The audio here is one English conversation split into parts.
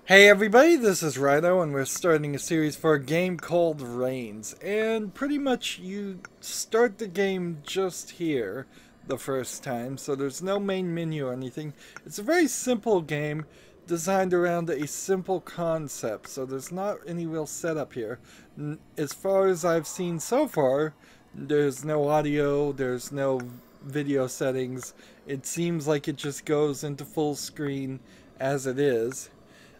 Hey everybody, this is Rydo, and we're starting a series for a game called Reigns. And pretty much you start the game just here the first time, so there's no main menu or anything. It's a very simple game designed around a simple concept, so there's not any real setup here. As far as I've seen so far, there's no audio, there's no video settings. It seems like it just goes into full screen as it is.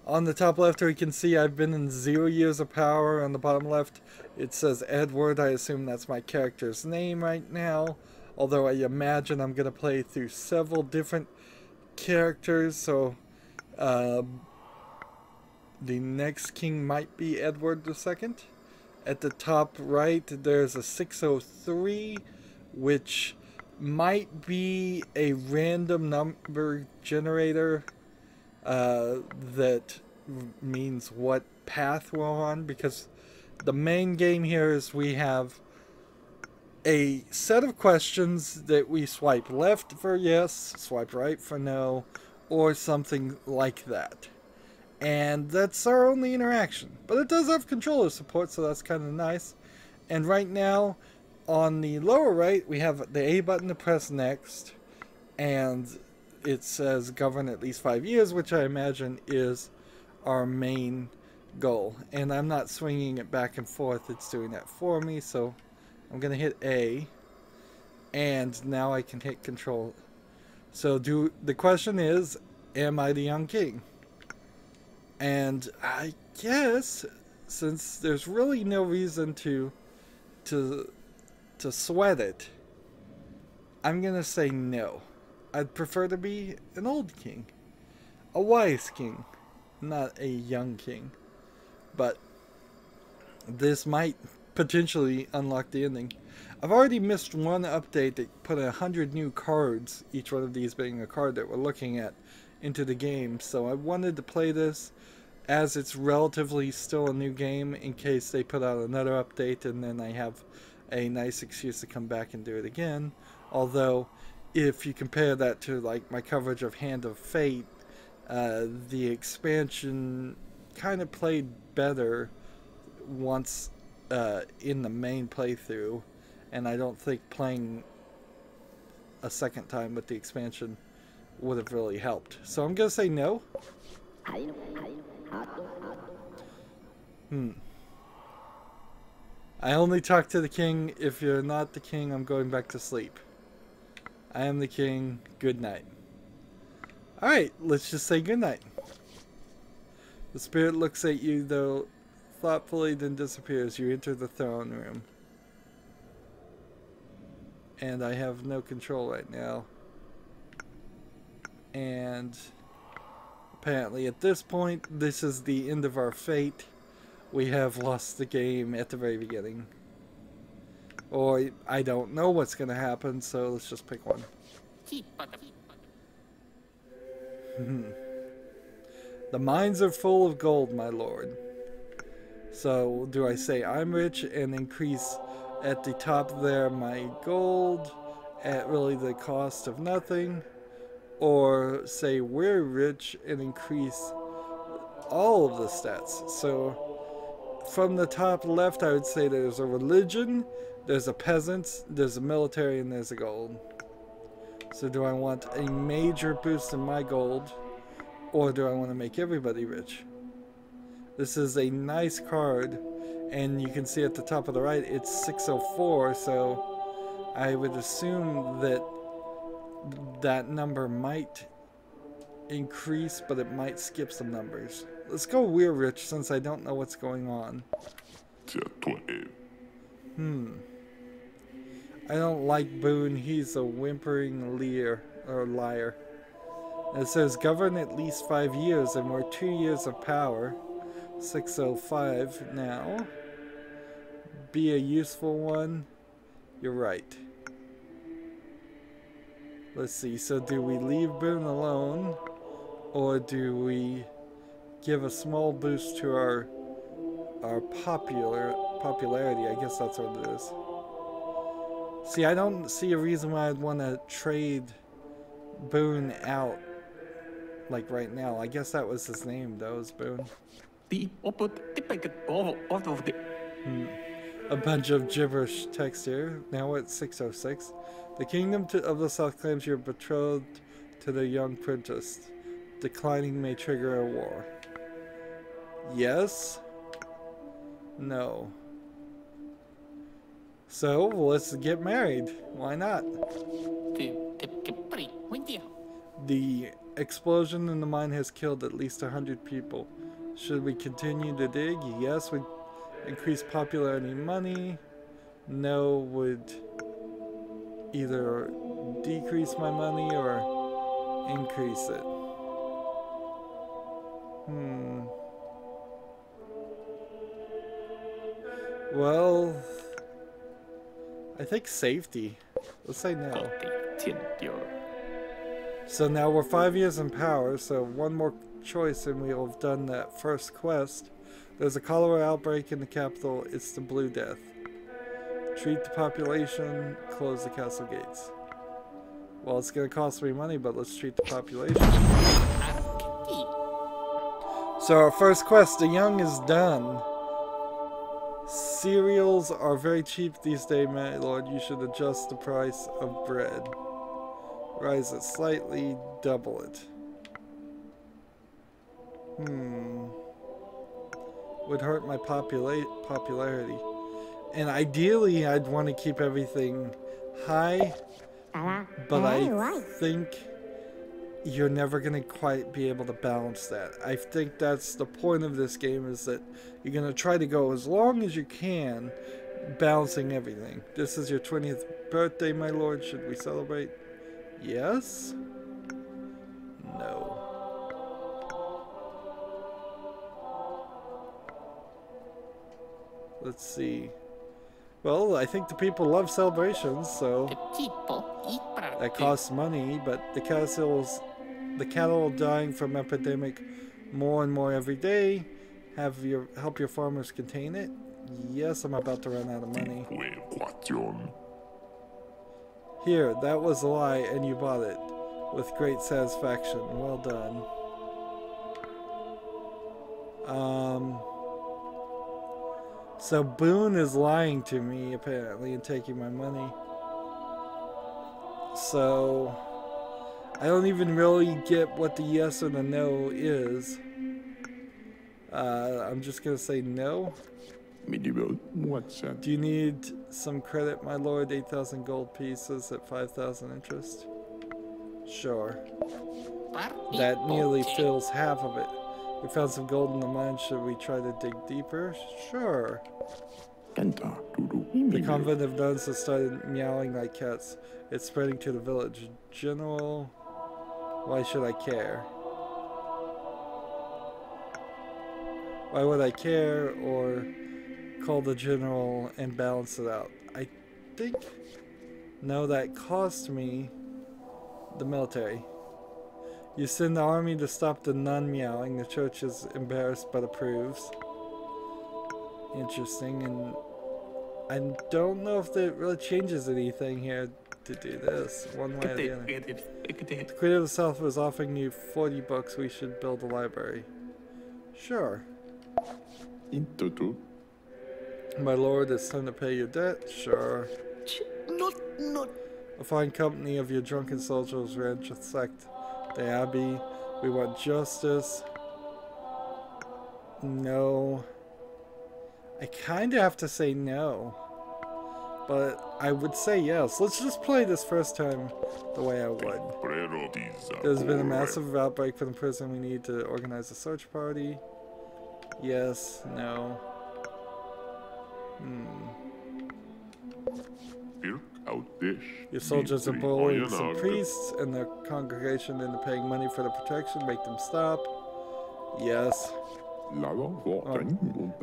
On the top left here you can see I've been in 0 years of power. On the bottom left it says Edward. I assume that's my character's name right now. Although I imagine I'm going to play through several different characters. So the next king might be Edward II. At the top right there's a 603, which might be a random number generator that means what path we're on, because the main game here is we have a set of questions that we swipe left for yes, swipe right for no, or something like that. And that's our only interaction. But it does have controller support, so that's kind of nice. And right now, on the lower right, we have the A button to press next, and it says govern at least 5 years, which I imagine is our main goal. And I'm not swinging it back and forth, it's doing that for me, so I'm gonna hit A, and now I can hit control. So the question is, am I the young king? And I guess since there's really no reason to sweat it, I'm gonna say no. I'd prefer to be an old king. A wise king. Not a young king. But this might potentially unlock the ending. I've already missed one update that put 100 new cards, each one of these being a card that we're looking at, into the game. So I wanted to play this as it's relatively still a new game in case they put out another update and then I have a nice excuse to come back and do it again. Although, if you compare that to like my coverage of Hand of Fate, the expansion kind of played better once in the main playthrough, and I don't think playing a second time with the expansion would have really helped. So I'm gonna say no. I only talk to the king. If you're not the king, I'm going back to sleep. I am the king. Good night. Alright, let's just say good night. The spirit looks at you, though, thoughtfully, then disappears. You enter the throne room. And I have no control right now. And apparently at this point, this is the end of our fate. We have lost the game at the very beginning. Or I don't know what's going to happen, so let's just pick one. The mines are full of gold, my lord. So do I say I'm rich and increase at the top there my gold at really the cost of nothing? Or say we're rich and increase all of the stats? So from the top left, I would say there's a religion, there's a peasants, there's a military, and there's a gold. So do I want a major boost in my gold, or do I want to make everybody rich? This is a nice card, and you can see at the top of the right, it's 604, so I would assume that that number might increase, but it might skip some numbers. Let's go we're rich, since I don't know what's going on. I don't like Boone. He's a whimpering liar. It says govern at least 5 years, and we're 2 years of power. 605 now. Be a useful one. You're right. Let's see. So do we leave Boone alone, or do we give a small boost to our popularity? I guess that's what it is. See, I don't see a reason why I'd want to trade Boone out like right now. I guess that was his name, though, is Boone. A bunch of gibberish text here. Now at 606. The kingdom of the south claims you're betrothed to the young princess. Declining may trigger a war. Yes? No. So, let's get married. Why not? The explosion in the mine has killed at least 100 people. Should we continue to dig? Yes, would increase popularity and money. No, would either decrease my money or increase it. Well, I think safety. Let's say no. So now we're 5 years in power, so one more choice and we'll have done that first quest. There's a cholera outbreak in the capital. It's the Blue Death. Treat the population, close the castle gates. Well, it's going to cost me money, but let's treat the population. So our first quest, the young, is done. Cereals are very cheap these days, my lord. You should adjust the price of bread. Rise it slightly, double it. Would hurt my popularity. And ideally, I'd want to keep everything high, but I think you're never going to quite be able to balance that. I think that's the point of this game, is that you're going to try to go as long as you can, balancing everything. This is your 20th birthday, my lord. Should we celebrate? Yes? No. Let's see. Well, I think the people love celebrations, so that costs money, but the cattle dying from epidemic more and more every day. Help your farmers contain it. Yes, I'm about to run out of money. Here, that was a lie, and you bought it with great satisfaction. Well done. So Boone is lying to me, apparently, and taking my money. So I don't even really get what the yes or the no is. I'm just gonna say no. Do you need some credit, my lord? 8,000 gold pieces at 5,000 interest. Sure. That nearly fills half of it. We found some gold in the mine. Should we try to dig deeper? Sure. The convent of nuns has started meowing like cats. It's spreading to the village. General, why should I care? Why would I care, or call the general and balance it out? I think, no, that cost me the military. You send the army to stop the nun meowing. The church is embarrassed but approves. Interesting, and I don't know if it really changes anything here to do this, one way or the other. The Queen of the South was offering you 40 bucks. We should build a library. Sure. My lord, it's time to pay your debt. Sure. A fine company of your drunken soldiers ransacked the abbey. We want justice. No. I kind of have to say no. But I would say yes. Let's just play this first time the way I would. There's been a massive outbreak from the prison. We need to organize a search party. Yes. No. Your soldiers are bullying some priests and the congregation into paying money for the protection. Make them stop. Yes.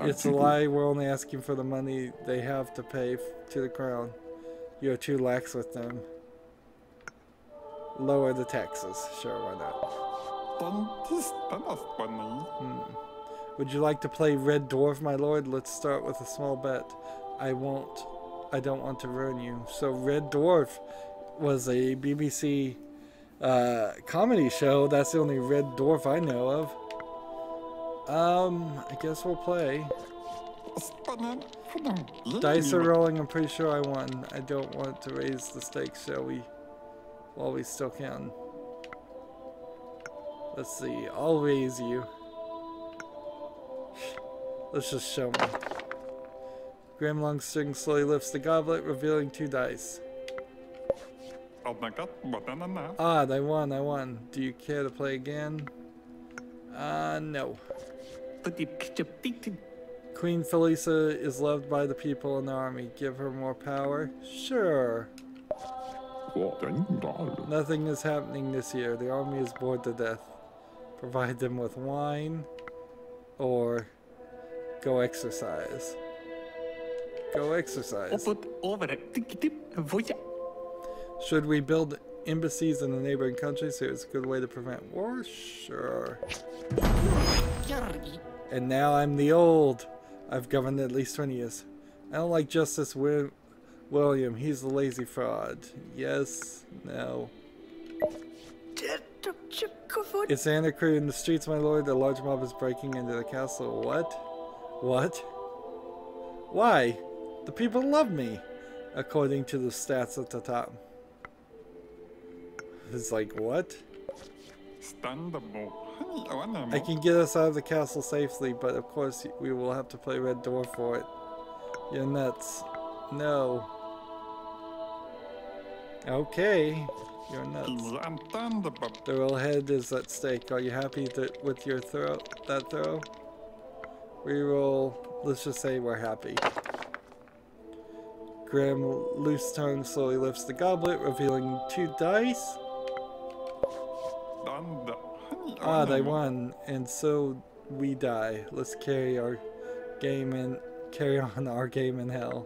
It's a lie. We're only asking for the money they have to pay to the crown. You're too lax with them. Lower the taxes. Sure, why not? Would you like to play Red Dwarf, my lord? Let's start with a small bet. I don't want to ruin you. So Red Dwarf was a BBC comedy show. That's the only red dwarf I know of. I guess we'll play. Dice are rolling. I'm pretty sure I won. I don't want to raise the stakes, shall we? While we still can. Let's see. I'll raise you. Let's just show me. Grim Longstring slowly lifts the goblet, revealing 2 dice. Odd, I won. Do you care to play again? No. Queen Felisa is loved by the people in the army. Give her more power? Sure. Nothing is happening this year. The army is bored to death. Provide them with wine or go exercise. Go exercise. Should we build embassies in the neighboring countries so it's a good way to prevent war? Sure. And now I'm the old. I've governed at least 20 years. I don't like Justice William. He's the lazy fraud. Yes. No. It's anarchy in the streets, my lord. A large mob is breaking into the castle. What? What? Why? The people love me, according to the stats at the top. It's like, what? I can get us out of the castle safely, but of course we will have to play Red Dwarf for it. You're nuts. No. Okay. You're nuts. The royal head is at stake. Are you happy with your throw? That throw? Reroll. Let's just say we're happy. Grim loose tongue slowly lifts the goblet, revealing 2 dice. Odd, I won, and so we die. Let's carry on our game in hell.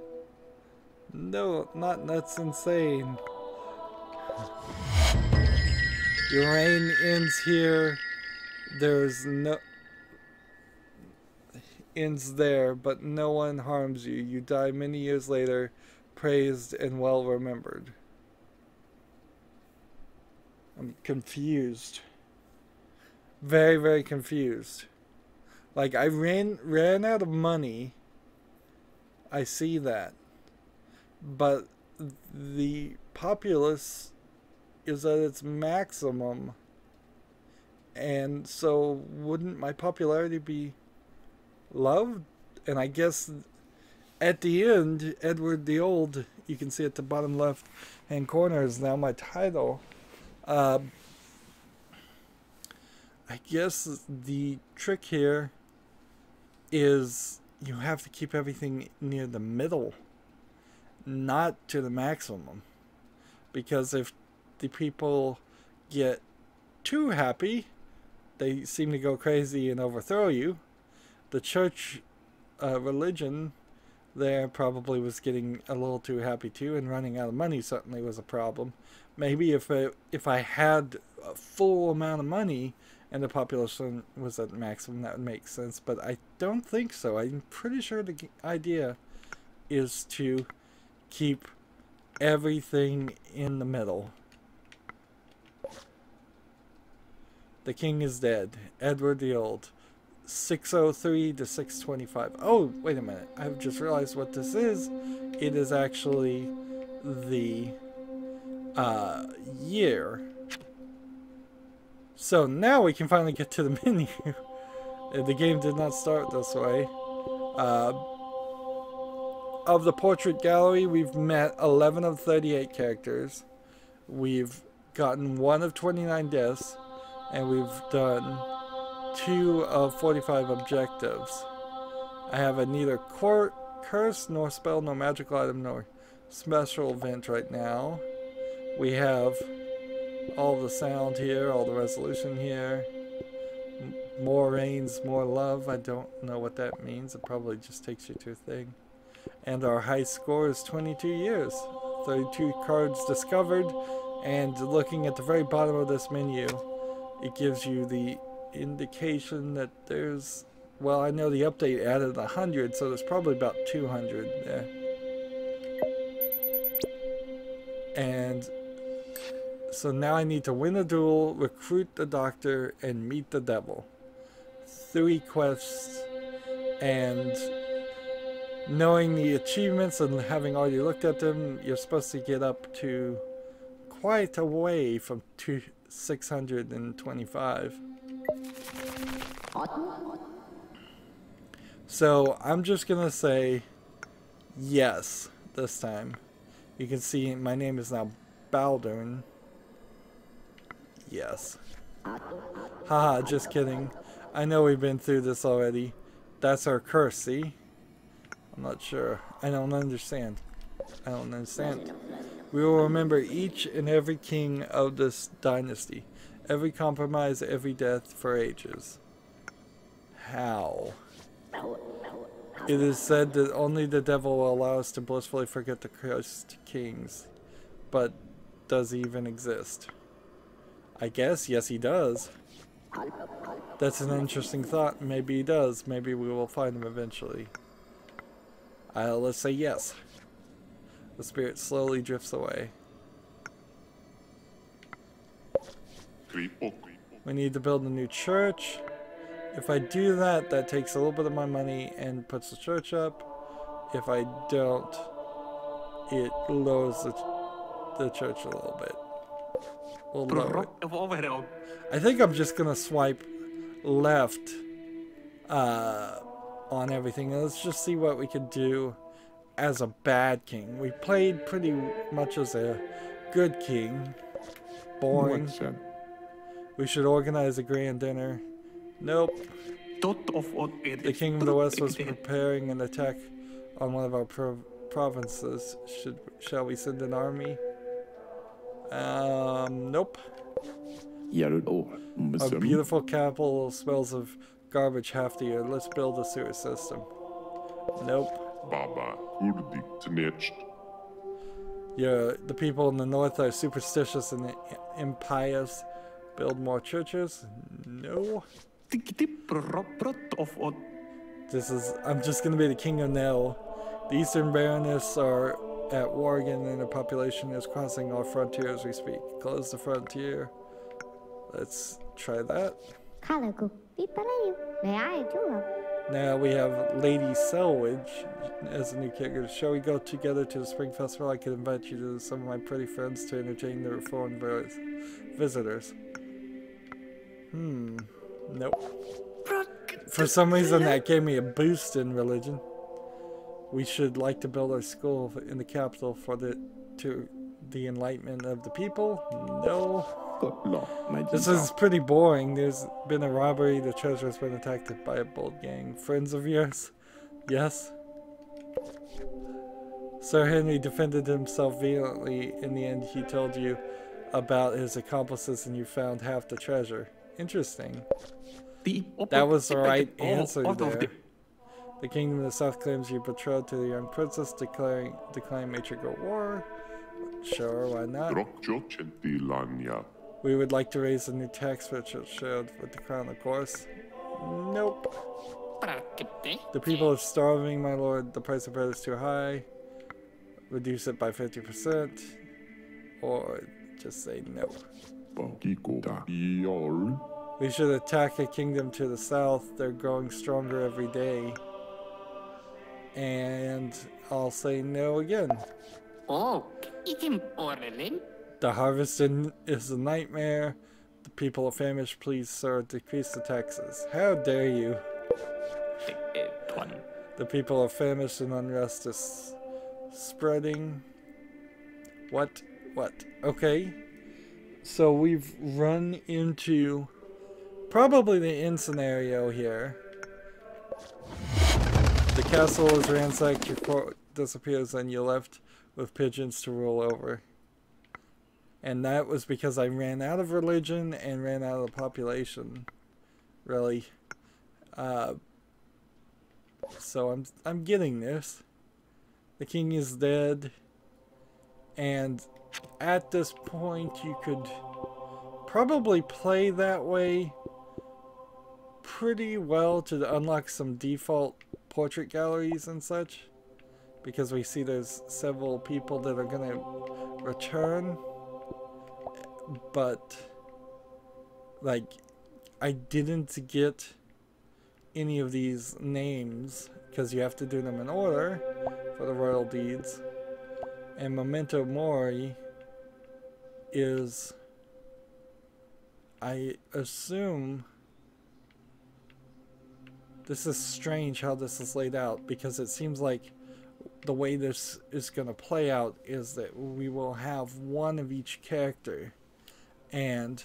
No, not nuts, insane. Your reign ends here. There's no ends there, but no one harms you. You die many years later, praised and well remembered. I'm confused. Very, very confused. Like, I ran out of money. I see that. But the populace is at its maximum. And so wouldn't my popularity be loved? And I guess at the end, Edward the Old, you can see at the bottom left hand corner, is now my title. I guess the trick here is you have to keep everything near the middle, not to the maximum. Because if the people get too happy, they seem to go crazy and overthrow you. The church religion there probably was getting a little too happy too, and running out of money certainly was a problem. Maybe if I had a full amount of money and the population was at maximum, that would make sense, but I don't think so. I'm pretty sure the idea is to keep everything in the middle. The king is dead. Edward the Old. 603 to 625. Oh, wait a minute. I've just realized what this is. It is actually the year. So now we can finally get to the menu. The game did not start this way. Of the portrait gallery, we've met 11 of 38 characters. We've gotten 1 of 29 deaths. And we've done 2 of 45 objectives. I have a neither curse, nor spell, nor magical item, nor special event right now. We have all the sound here, all the resolution here. More rains, more love. I don't know what that means. It probably just takes you to a thing. And our high score is 22 years. 32 cards discovered. And looking at the very bottom of this menu, it gives you the indication that there's, well, I know the update added 100, so there's probably about 200 there. And So now I need to win a duel, recruit the doctor, and meet the devil. 3 quests, and knowing the achievements and having already looked at them, you're supposed to get up to quite a way from 625. So I'm just gonna say yes this time. You can see my name is now Baldurn. Yes. Haha, just kidding. I know we've been through this already. That's our curse, see? I'm not sure. I don't understand. I don't understand. We will remember each and every king of this dynasty. Every compromise, every death for ages. How? It is said that only the devil will allow us to blissfully forget the cursed kings. But does he even exist? I guess, yes he does. That's an interesting thought. Maybe he does. Maybe we will find him eventually. Let's say yes. The spirit slowly drifts away. We need to build a new church. If I do that, that takes a little bit of my money and puts the church up. If I don't, it lowers the church a little bit. We'll lower it. I think I'm just going to swipe left on everything. Let's just see what we could do as a bad king. We played pretty much as a good king. Boring. We should organize a grand dinner. Nope. The king of the west was preparing an attack on one of our provinces. Shall we send an army? Nope. Our beautiful capital smells of garbage half the year. Let's build a sewer system. Nope. Yeah, the people in the north are superstitious and impious. Build more churches? No. I'm just gonna be the king of no. The eastern baronists are at war again and the population is crossing our frontier as we speak. Close the frontier. Let's try that. Now we have Lady Selwydge as a new character. Shall we go together to the spring festival? I could invite you to some of my pretty friends to entertain the foreign visitors. Nope. For some reason that gave me a boost in religion. We should like to build our school in the capital for the enlightenment of the people. No. This is pretty boring. There's been a robbery. The treasurer has been attacked by a bold gang. Friends of yours? Yes. Sir Henry defended himself vehemently. In the end, he told you about his accomplices and you found half the treasure. Interesting. That was the right answer there. The kingdom of the south claims you betrothed to the young princess, declaring matriarchal war. Sure, why not? We would like to raise a new tax which is shared with the crown, of course. Nope. The people are starving, my lord. The price of bread is too high. Reduce it by 50%. Or just say no. We should attack a kingdom to the south. They're growing stronger every day. And I'll say no again. The harvest is a nightmare. The people are famished. Please, sir, decrease the taxes. How dare you? The people are famished and unrest is spreading. What? Okay. So we've run into probably the end scenario here. The castle is ransacked, your court disappears, and you're left with pigeons to rule over. And that was because I ran out of religion and ran out of the population. Really. So I'm getting this. The king is dead. And at this point you could probably play that way pretty well to unlock some default portrait galleries and such, because we see there's several people that are going to return but like I didn't get any of these names because you have to do them in order for the royal deeds. And memento mori is, I assume, this is strange how this is laid out, because it seems like the way this is going to play out is that we will have one of each character, and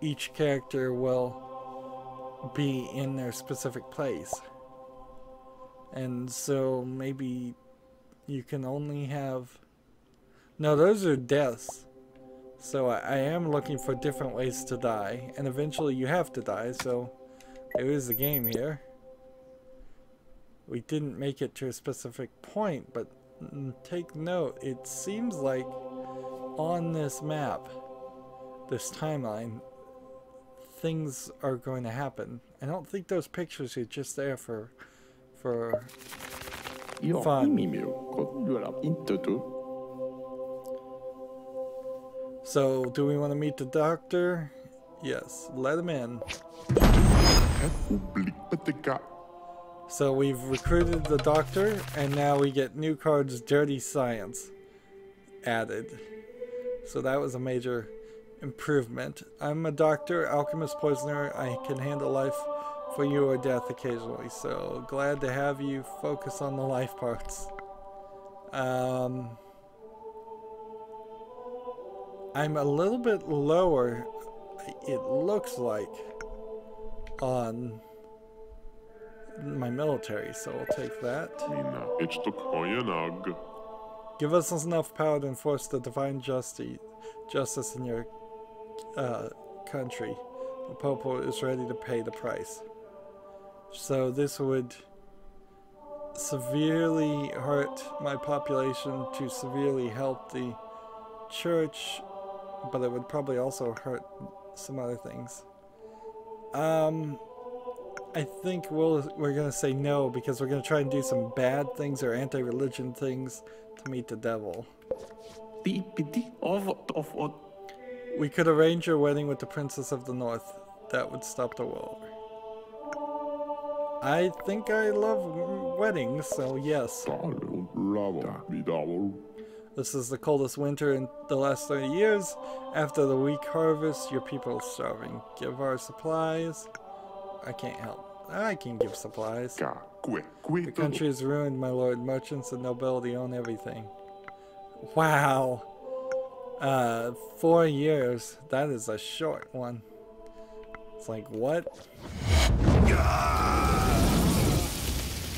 each character will be in their specific place. And so maybe you can only have... No, those are deaths. So I am looking for different ways to die, and eventually you have to die, so there is a game here. We didn't make it to a specific point, but take note, it seems like on this map, this timeline, things are going to happen. I don't think those pictures are just there for fun. So, do we want to meet the doctor? Yes, let him in. So we've recruited the doctor, and now we get new cards, Dirty Science, added. So that was a major improvement. I'm a doctor, alchemist, poisoner. I can handle life for you or death occasionally. So glad to have you focus on the life parts. I'm a little bit lower, it looks like, on my military, so I'll take that. Give us enough power to enforce the divine justice in your country. The Popo is ready to pay the price. So this would severely hurt my population to severely help the church, but it would probably also hurt some other things. I think we're gonna say no, because we're gonna try and do some bad things or anti-religion things to meet the devil. We could arrange your wedding with the Princess of the North. That would stop the war. I think I love weddings, so yes. This is the coldest winter in the last 30 years. After the weak harvest, your people are starving. Give our supplies. I can't help. I can give supplies. The country is ruined, my lord. Merchants and nobility own everything. Wow. 4 years. That is a short one. It's like, what?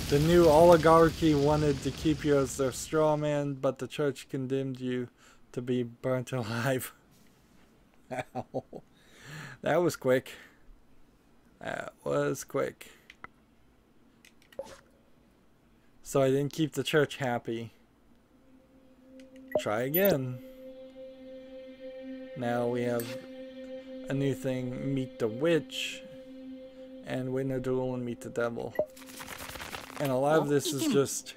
The new oligarchy wanted to keep you as their straw man, but the church condemned you to be burnt alive. Ow. That was quick. That was quick. So I didn't keep the church happy. Try again. Now we have a new thing, meet the witch, and win a duel and meet the devil. And a lot of this is just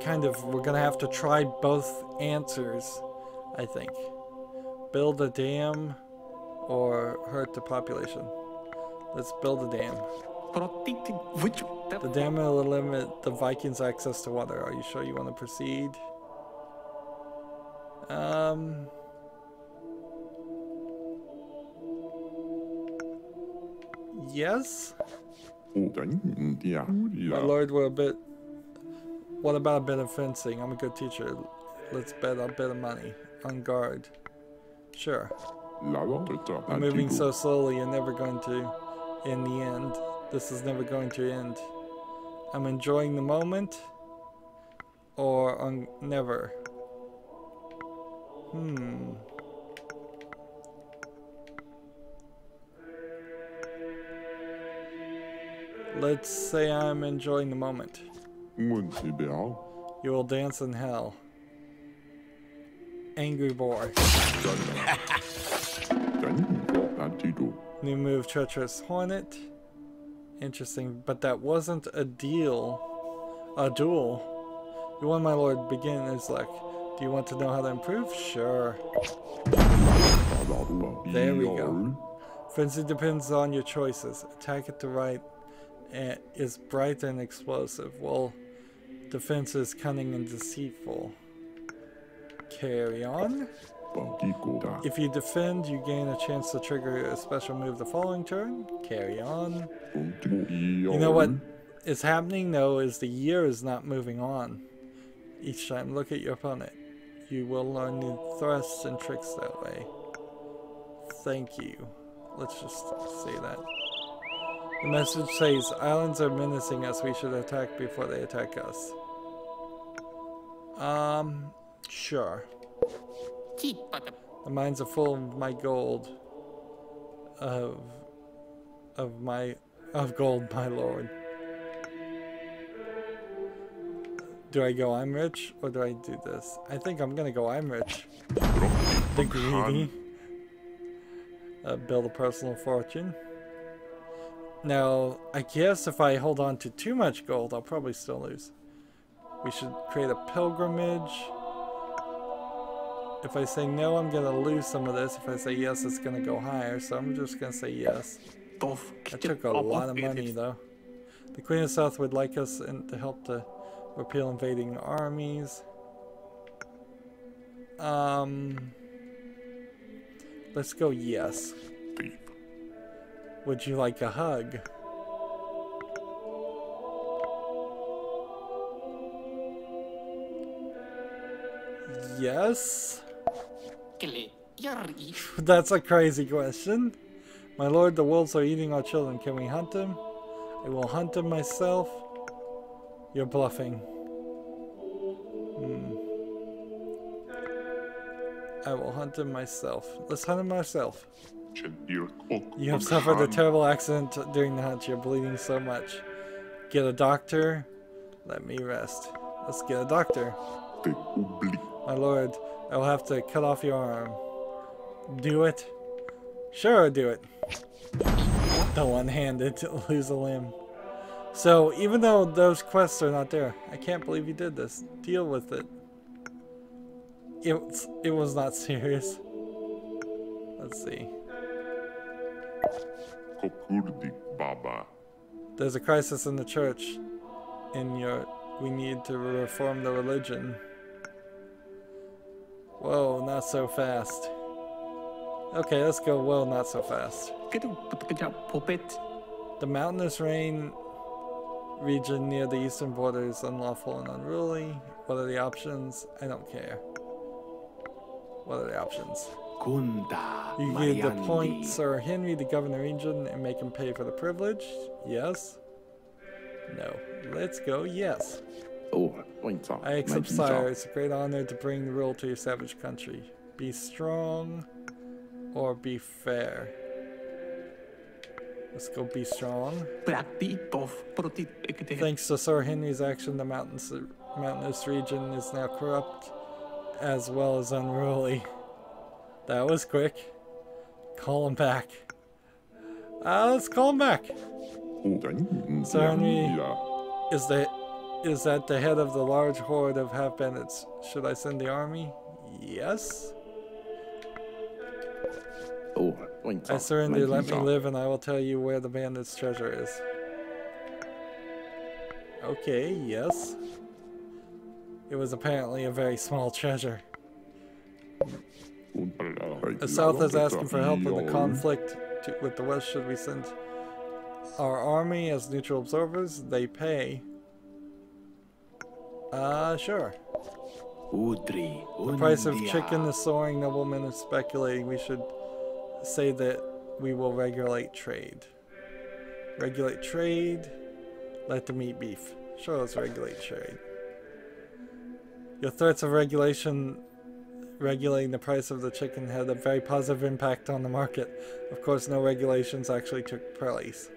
kind of, we're gonna have to try both answers, I think. Build a dam or hurt the population. Let's build a dam. The dam will limit the Vikings' access to water. Are you sure you want to proceed? Yes? My lord, we're a bit... What about a bit of fencing? I'm a good teacher. Let's bet a bit of money. On guard. Sure. We're moving so slowly, you're never going to... In the end. This is never going to end. I'm enjoying the moment. Or on never. Let's say I'm enjoying the moment. You will dance in hell. Angry boy. New move, treacherous hornet. Interesting, but that wasn't a deal. A duel. You won, my lord. Begin his luck. Do you want to know how to improve? Sure. There we go. Frenzy depends on your choices. Attack at the right is bright and explosive, while defense is cunning and deceitful. Carry on. If you defend, you gain a chance to trigger a special move the following turn. Carry on. You know what is happening though is the year is not moving on. Each time, look at your opponent. You will learn new thrusts and tricks that way. Thank you. Let's just say that. The message says, islands are menacing us. We should attack before they attack us. Sure. The mines are full of my gold. Of gold, my lord. Do I go I'm rich, or do I do this? I think I'm gonna go I'm rich. The greedy. Build a personal fortune. Now, I guess if I hold on to too much gold, I'll probably still lose. We should create a pilgrimage. If I say no, I'm gonna lose some of this. If I say yes, it's gonna go higher, so I'm just gonna say yes. That took a lot of money, though. The Queen of South would like us to help to repel invading armies. Let's go yes. Would you like a hug? Yes? That's a crazy question. My lord, the wolves are eating our children. Can we hunt them? I will hunt them myself. You're bluffing. I will hunt him myself. Let's hunt him ourselves. You have suffered a terrible accident during the hunt. You're bleeding so much. Get a doctor. Let me rest. Let's get a doctor. My lord, I will have to cut off your arm. Do it? Sure, do it. The one-handed to lose a limb. So, even though those quests are not there, I can't believe you did this. Deal with it. It was not serious. Let's see. There's a crisis in the church. We need to reform the religion. Whoa, not so fast. Okay, let's go. Whoa, not so fast. The mountainous region near the eastern border is unlawful and unruly. What are the options? I don't care. What are the options? You give the point Sir Henry to govern the region and make him pay for the privilege. Yes. No. Let's go yes. I accept, sire. It's a great honor to bring the rule to your savage country. Be strong or be fair. Let's go be strong. Thanks to Sir Henry's action, the mountainous region is now corrupt as well as unruly. That was quick. Call him back. Let's call him back. Sir Henry is at the head of the large horde of half bandits. Should I send the army? Yes. I surrender. Let me live, and I will tell you where the bandits' treasure is. Okay. Yes. It was apparently a very small treasure. The South is asking for help in the conflict with the West. Should we send our army as neutral observers? They pay. Sure. The price of chicken is soaring. Noblemen are speculating. We should say that we will regulate trade. Regulate trade. Let them eat beef. Sure, let's regulate trade. Your threats of regulating the price of the chicken had a very positive impact on the market. Of course, no regulations actually took place.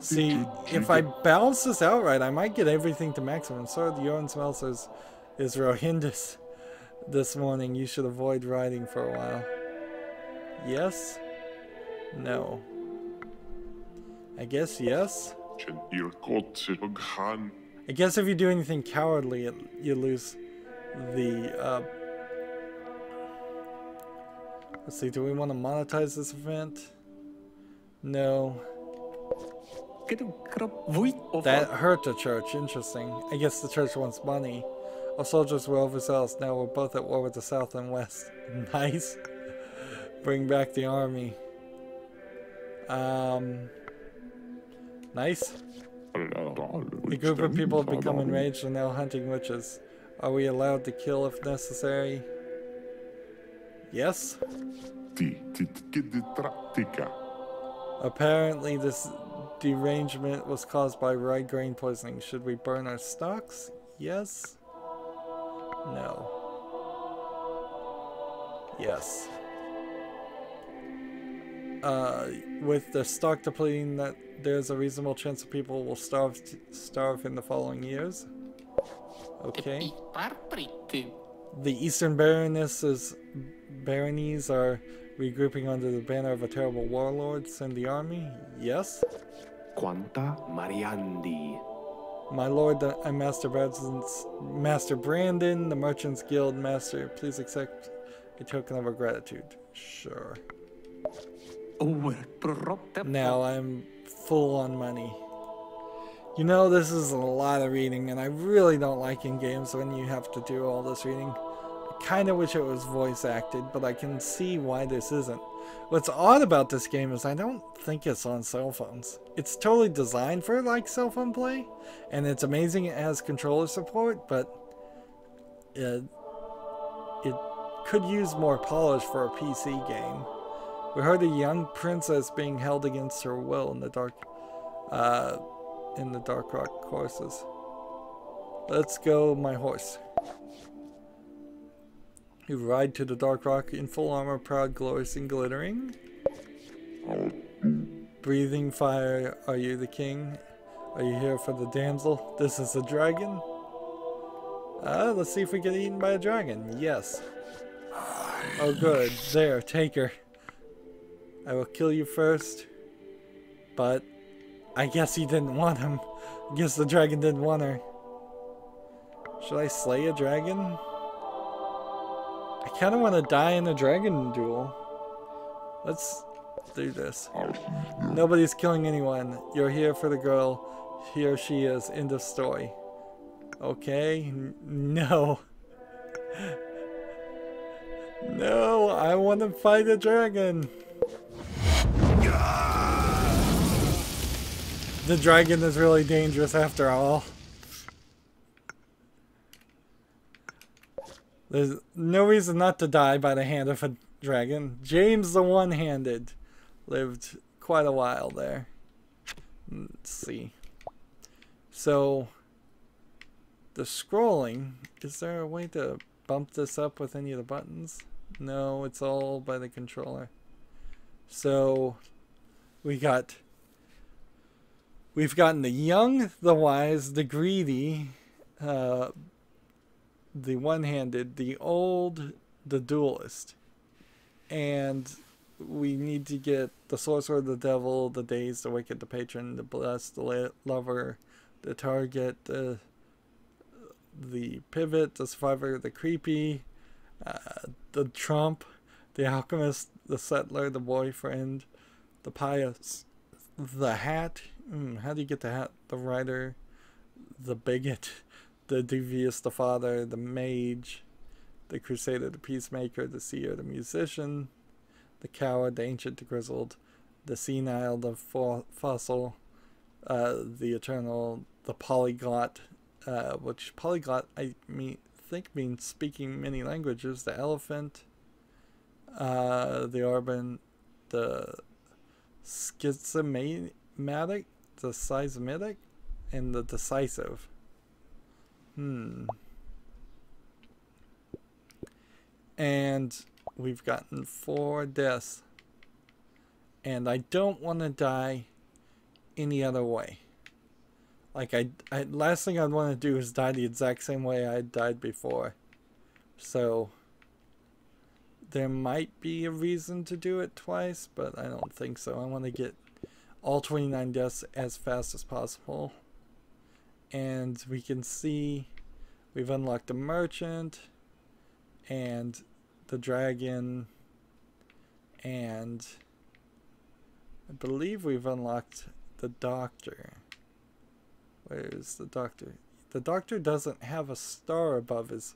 See, if I balance this out right, I might get everything to maximum. Sorry, the urine smells is horrendous this morning. You should avoid riding for a while. Yes? No. I guess yes? I guess if you do anything cowardly, you lose the, let's see, do we want to monetize this event? No. That hurt the church, interesting. I guess the church wants money. Our soldiers were overzealous, now we're both at war with the south and west. Nice. Bring back the army. Nice. A group of people have become enraged and now hunting witches. Are we allowed to kill if necessary? Yes. Apparently this derangement was caused by rye grain poisoning. Should we burn our stocks? Yes. No. Yes. With the stock depleting, that there's a reasonable chance that people will starve in the following years. Okay. The Eastern baronies are regrouping under the banner of a terrible warlord. Send the army? Yes. Quanta Mariandi. My lord, I'm Master Brandon, the Merchants Guild Master. Please accept a token of our gratitude. Sure. Now I'm full on money. You know, this is a lot of reading, and I really don't like in games when you have to do all this reading. I kind of wish it was voice acted, but I can see why this isn't. What's odd about this game is I don't think it's on cell phones. It's totally designed for like cell phone play, and it's amazing it has controller support, but it could use more polish for a PC game. We heard a young princess being held against her will in the Dark Rock courses. Let's go, my horse. You ride to the Dark Rock in full armor, proud, glorious, and glittering. Breathing fire, are you the king? Are you here for the damsel? This is a dragon? Let's see if we get eaten by a dragon. Yes. Oh good, there, take her. I will kill you first. But I guess he didn't want him. I guess the dragon didn't want her. Should I slay a dragon? I kind of want to die in a dragon duel. Let's do this. Nobody's killing anyone. You're here for the girl. Here she is. End of story. Okay. No. No, I want to fight a dragon. The dragon is really dangerous after all. There's no reason not to die by the hand of a dragon. James the One-Handed lived quite a while there. Let's see. So, the scrolling, is there a way to bump this up with any of the buttons? No, it's all by the controller. So, we've gotten the young, the wise, the greedy, the one-handed, the old, the duelist. And we need to get the sorcerer, the devil, the dazed, the wicked, the patron, the blessed, the lover, the target, the pivot, the survivor, the creepy, the trump, the alchemist, the settler, the boyfriend, the pious, the hat. How do you get the hat? The writer, the bigot, the devious, the father, the mage, the crusader, the peacemaker, the seer, the musician, the coward, the ancient, the grizzled, the senile, the fossil, the eternal, the polyglot, which polyglot I think means speaking many languages, the elephant, the urban, the schismatic, the seismic, and the decisive. And we've gotten 4 deaths. And I don't want to die any other way. Like, last thing I'd want to do is die the exact same way I died before. So, there might be a reason to do it twice, but I don't think so. I want to get all 29 deaths as fast as possible. And we can see we've unlocked the merchant and the dragon, and I believe we've unlocked the doctor. Where is the doctor? The doctor doesn't have a star above his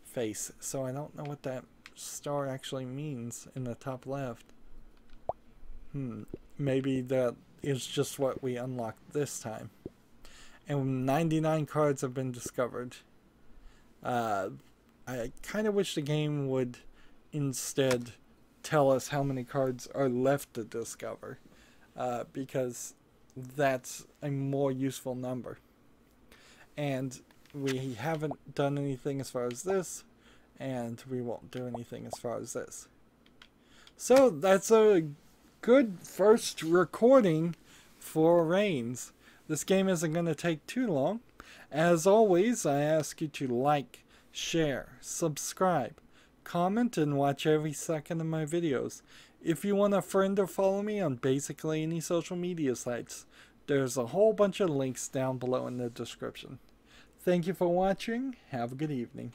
face, so I don't know what that star actually means in the top left. Maybe that is just what we unlocked this time. And 99 cards have been discovered. I kind of wish the game would instead tell us how many cards are left to discover, because that's a more useful number. And we haven't done anything as far as this, and we won't do anything as far as this. So that's a good first recording for Reigns. This game isn't going to take too long. As always, I ask you to like, share, subscribe, comment, and watch every second of my videos. If you want a friend or follow me on basically any social media sites, there's a whole bunch of links down below in the description. Thank you for watching. Have a good evening.